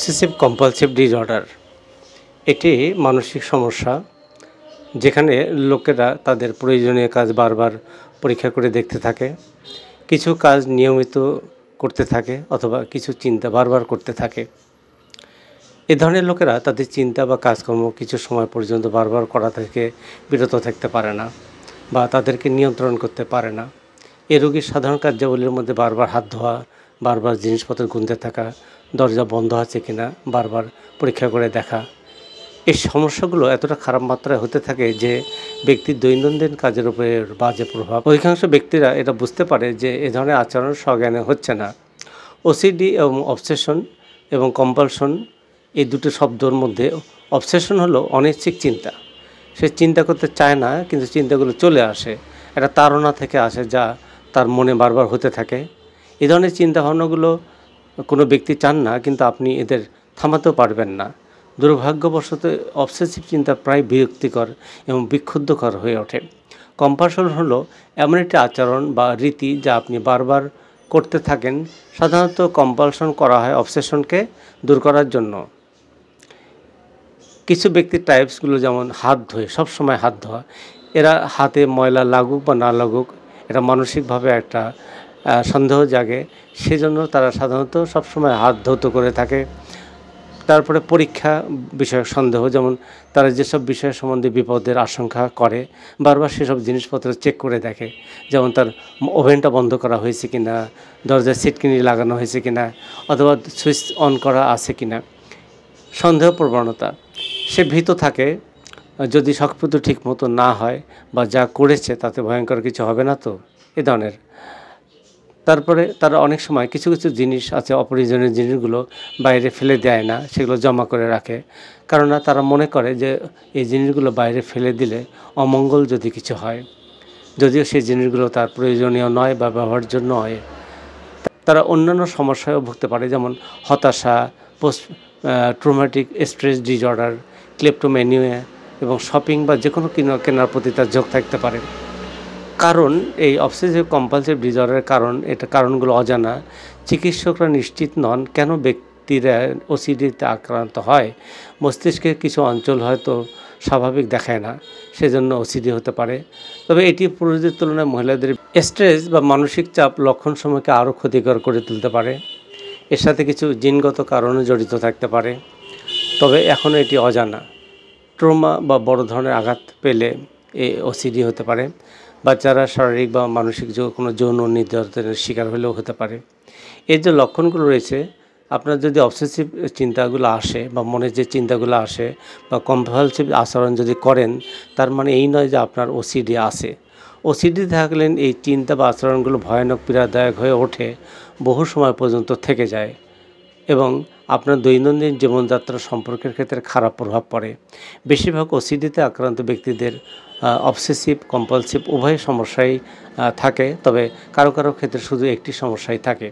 Obsessive compulsive disorder এটি মানসিক সমস্যা যেখানে লোকেরা তাদের প্রয়োজনীয় কাজ বারবার পরীক্ষা করে দেখতে থাকে, কিছু কাজ নিয়মিত করতে থাকে অথবা কিছু চিন্তা বারবার করতে থাকে। এ ধরনের লোকেরা তাদের চিন্তা বা কাজকর্ম কিছু সময় পর্যন্ত বারবার করা থেকে বিরত থাকতে পারে না বা তাদেরকে নিয়ন্ত্রণ করতে পারে না। এ রোগীর সাধারণ কার্যাবলীর মধ্যে বারবার হাত ধোয়া, বারবার জিনিসপত্র গুনতে থাকা, দরজা বন্ধ আছে কিনা বারবার পরীক্ষা করে দেখা। এই সমস্যাগুলো এতটা খারাপ মাত্রায় হতে থাকে যে ব্যক্তির দৈনন্দিন কাজের উপরে বাজে প্রভাব। অধিকাংশ ব্যক্তিরা এটা বুঝতে পারে যে এ ধরনের আচরণ সজ্ঞানে হচ্ছে না। ওসিডি এবং অবসেশন এবং কম্পালশন এই দুটো শব্দর মধ্যে অবসেশন হলো অনিচ্ছিক চিন্তা। সে চিন্তা করতে চায় না, কিন্তু চিন্তাগুলো চলে আসে, একটা তাড়না থেকে আসে যা তার মনে বারবার হতে থাকে। এই ধরনের চিন্তাভাবনাগুলো কোনো ব্যক্তি চান না, কিন্তু আপনি এদের থামাতেও পারবেন না। দুর্ভাগ্যবশত অবসেসিভ চিন্তা প্রায় বিরক্তিকর এবং বিক্ষুব্ধকর হয়ে ওঠে। কম্পালশন হলো এমন একটি আচরণ বা রীতি যা আপনি বারবার করতে থাকেন। সাধারণত কম্পালশন করা হয় অবসেশনকে দূর করার জন্য। কিছু ব্যক্তির টাইপসগুলো যেমন হাত ধোয়, সবসময় হাত ধোয়া, এরা হাতে ময়লা লাগুক বা না লাগুক এটা মানসিকভাবে একটা সন্দেহ জাগে, সেজন্য তারা সাধারণত সবসময় হাত ধৌত করে থাকে। তারপরে পরীক্ষা বিষয়ক সন্দেহ, যেমন তারা যেসব বিষয় সম্বন্ধে বিপদের আশঙ্কা করে বারবার সেসব জিনিসপত্র চেক করে দেখে, যেমন তার ওভেনটা বন্ধ করা হয়েছে কিনা, দরজায় সিটকিনি লাগানো হয়েছে কিনা, অথবা সুইচ অন করা আছে কিনা। সন্দেহ প্রবণতা, সে ভীত থাকে যদি সবকিছু ঠিক মতো না হয় বা যা করেছে তাতে ভয়ঙ্কর কিছু হবে না তো, এ ধরনের। তারপরে তারা অনেক সময় কিছু কিছু জিনিস আছে, অপ্রয়োজনীয় জিনিসগুলো বাইরে ফেলে দেয় না, সেগুলো জমা করে রাখে, কারণ তারা মনে করে যে এই জিনিসগুলো বাইরে ফেলে দিলে অমঙ্গল যদি কিছু হয়, যদিও সেই জিনিসগুলো তার প্রয়োজনীয় নয় বা ব্যবহারের জন্য নয়। তারা অন্যান্য সমস্যায়ও ভুগতে পারে, যেমন হতাশা, post traumatic stress disorder, kleptomania এবং শপিং বা যে কোনো কেনার প্রতি তার ঝোঁক থাকতে পারে। কারণ এই অবসেসিভ কম্পালসিভ ডিসঅর্ডারের কারণগুলো অজানা। চিকিৎসকরা নিশ্চিত নন কেন ব্যক্তিরা ওসিডিতে আক্রান্ত হয়। মস্তিষ্কের কিছু অঞ্চল হয়তো স্বাভাবিক দেখায় না, সেজন্য ওসিডি হতে পারে। তবে এটি পুরুষদের তুলনায় মহিলাদের স্ট্রেস বা মানসিক চাপ লক্ষণসমূহকে আরও ক্ষতিকর করে তুলতে পারে। এর সাথে কিছু জিনগত কারণও জড়িত থাকতে পারে, তবে এখনও এটি অজানা। ট্রমা বা বড় ধরনের আঘাত পেলে এই ওসিডি হতে পারে। বাচ্চারা শারীরিক বা মানসিক কোনো যৌন নির্যাতনের শিকার হলেও হতে পারে। এর যে লক্ষণগুলো রয়েছে, আপনার যদি অবসেসিভ চিন্তাগুলো আসে বা মনে যে চিন্তাগুলো আসে বা কম্পালসিভ আচরণ যদি করেন, তার মানে এই নয় যে আপনার ওসিডি আছে। ওসিডি থাকলে এই চিন্তা বা আচরণগুলো ভয়ানক পীড়াদায়ক হয়ে ওঠে, বহু সময় পর্যন্ত থেকে যায় এবং আপনার দৈনন্দিন জীবনযাত্রা সম্পর্কের ক্ষেত্রে খারাপ প্রভাব পড়ে। বেশিরভাগ ওসিডিতে আক্রান্ত ব্যক্তিদের অবসেসিভ কম্পালসিভ উভয় সমস্যাই থাকে, তবে কারো কারো ক্ষেত্রে শুধু একটি সমস্যাই থাকে।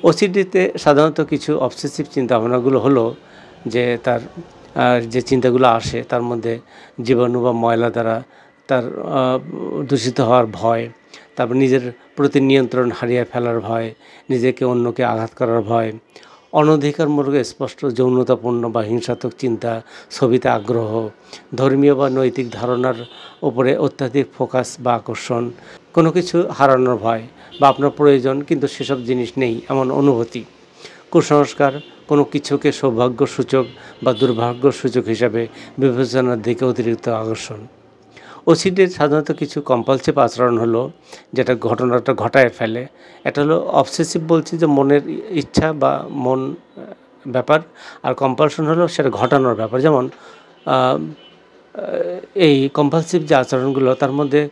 ওসিডিতে সাধারণত কিছু অবসেসিভ চিন্তাভাবনাগুলো হলো যে তার যে চিন্তাগুলো আসে তার মধ্যে জীবাণু বা ময়লা দ্বারা তার দূষিত হওয়ার ভয়, তারপর নিজের প্রতি নিয়ন্ত্রণ হারিয়ে ফেলার ভয়, নিজেকে অন্যকে আঘাত করার ভয়, অনধিকারমূলক স্পষ্ট যৌনতাপূর্ণ বা হিংসাত্মক চিন্তা, ছবিতে আগ্রহ, ধর্মীয় বা নৈতিক ধারণার উপরে অত্যাধিক ফোকাস বা আকর্ষণ, কোনো কিছু হারানোর ভয় বা আপনার প্রয়োজন কিন্তু সেসব জিনিস নেই এমন অনুভূতি, কুসংস্কার, কোনো কিছুকে সৌভাগ্যসূচক বা দুর্ভাগ্যসূচক হিসাবে বিবেচনার দিকে অতিরিক্ত আকর্ষণ। ওসিডির সাধারণত কিছু কম্পালসিভ আচরণ হলো যেটা ঘটনাটা ঘটায় ফেলে। এটা হলো অবসেসিভ, বলছি যে মনের ইচ্ছা বা মন ব্যাপার, আর কম্পালশন হলো সেটা ঘটানোর ব্যাপার। যেমন এই কম্পালসিভ যে আচরণগুলো তার মধ্যে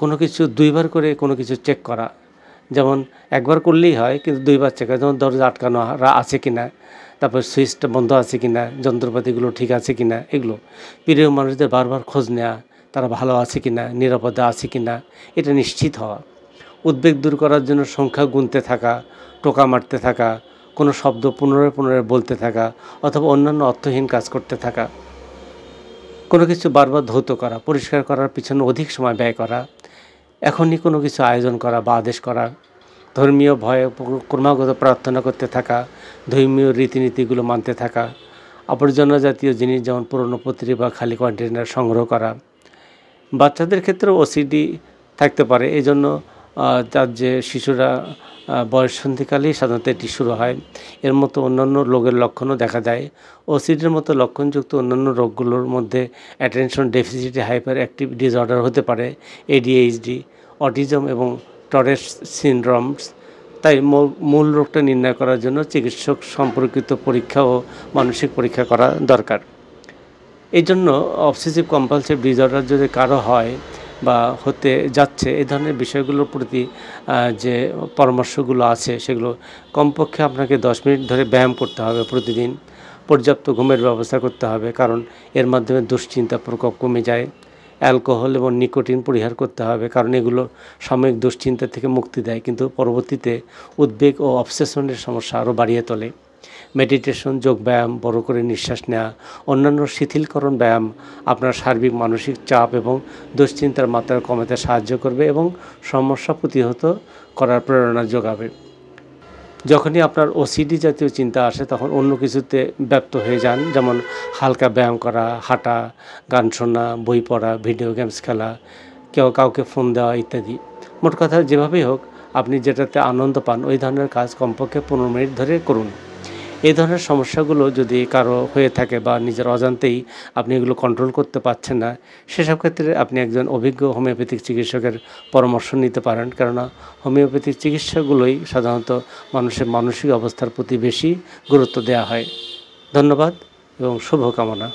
কোনো কিছু দুইবার করে কোনো কিছু চেক করা, যেমন একবার করলেই হয় কিন্তু দুইবার চেক করা, যেমন দরজা আটকানো আছে কিনা, তারপর সুইচটা বন্ধ আছে কিনা, যন্ত্রপাতিগুলো ঠিক আছে কিনা, এগুলো। প্রিয় মানুষদের বারবার খোঁজ নেওয়া, তারা ভালো আছে কিনা, নিরাপদে আছে কিনা, এটা নিশ্চিত হওয়া। উদ্বেগ দূর করার জন্য সংখ্যা গুনতে থাকা, টোকা মারতে থাকা, কোনো শব্দ পুনরায় পুনরায় বলতে থাকা অথবা অন্যান্য অর্থহীন কাজ করতে থাকা, কোনো কিছু বারবার ধৌত করা, পরিষ্কার করার পিছনে অধিক সময় ব্যয় করা, এখনই কোনো কিছু আয়োজন করা বা আদেশ করা, ধর্মীয় ভয়ে ক্রমাগত প্রার্থনা করতে থাকা, ধর্মীয় রীতিনীতিগুলো মানতে থাকা, আবর্জনা জাতীয় জিনিস যেমন পুরনো পত্রি বা খালি কন্টেনার সংগ্রহ করা। বাচ্চাদের ক্ষেত্রেও ওসিডি থাকতে পারে, এজন্য তার যে শিশুরা বয়ঃসন্ধিকালেই সাধারণত এটি শুরু হয়। এর মতো অন্যান্য রোগের লক্ষণও দেখা যায়। ওসিডির মতো লক্ষণযুক্ত অন্যান্য রোগগুলোর মধ্যে attention deficit hyper active disorder হতে পারে, এডিএইচডি, অটিজম এবং টরেস সিনড্রোমস। তাই মূল রোগটা নির্ণয় করার জন্য চিকিৎসক সম্পর্কিত পরীক্ষা ও মানসিক পরীক্ষা করা দরকার। এই জন্য অবসেসিভ কম্পালসিভ ডিসঅর্ডার যদি কারো হয় বা হতে যাচ্ছে, এই ধরনের বিষয়গুলোর প্রতি যে পরামর্শগুলো আছে সেগুলো কমপক্ষে আপনাকে 10 মিনিট ধরে ব্যায়াম করতে হবে প্রতিদিন। পর্যাপ্ত ঘুমের ব্যবস্থা করতে হবে, কারণ এর মাধ্যমে দুশ্চিন্তা প্রকোপ কমে যায়। অ্যালকোহল এবং নিকোটিন পরিহার করতে হবে, কারণ এগুলো সাময়িক দুশ্চিন্তা থেকে মুক্তি দেয় কিন্তু পরবর্তীতে উদ্বেগ ও অবসেশনের সমস্যা আরও বাড়িয়ে তোলে। মেডিটেশন, যোগব্যায়াম, বড় করে নিঃশ্বাস নেওয়া, অন্যান্য শিথিলকরণ ব্যায়াম আপনার সার্বিক মানসিক চাপ এবং দুশ্চিন্তার মাত্রা কমাতে সাহায্য করবে এবং সমস্যা প্রতিহত করার প্রেরণা যোগাবে। যখনই আপনার ওসিডি জাতীয় চিন্তা আসে তখন অন্য কিছুতে ব্যপ্ত হয়ে যান, যেমন হালকা ব্যায়াম করা, হাঁটা, গান শোনা, বই পড়া, ভিডিও গেমস খেলা, কাউকে ফোন দেওয়া ইত্যাদি। মোট কথা যেভাবেই হোক আপনি যেটাতে আনন্দ পান ওই ধরনের কাজ কমপক্ষে 15 মিনিট ধরে করুন। এই ধরনের সমস্যাগুলো যদি কারো হয়ে থাকে বা নিজের অজান্তেই আপনি এগুলো কন্ট্রোল করতে পারছেন না, সেসব ক্ষেত্রে আপনি একজন অভিজ্ঞ হোমিওপ্যাথিক চিকিৎসকের পরামর্শ নিতে পারেন, কেননা হোমিওপ্যাথিক চিকিৎসাগুলোই সাধারণত মানুষের মানসিক অবস্থার প্রতি বেশি গুরুত্ব দেওয়া হয়। ধন্যবাদ এবং শুভকামনা।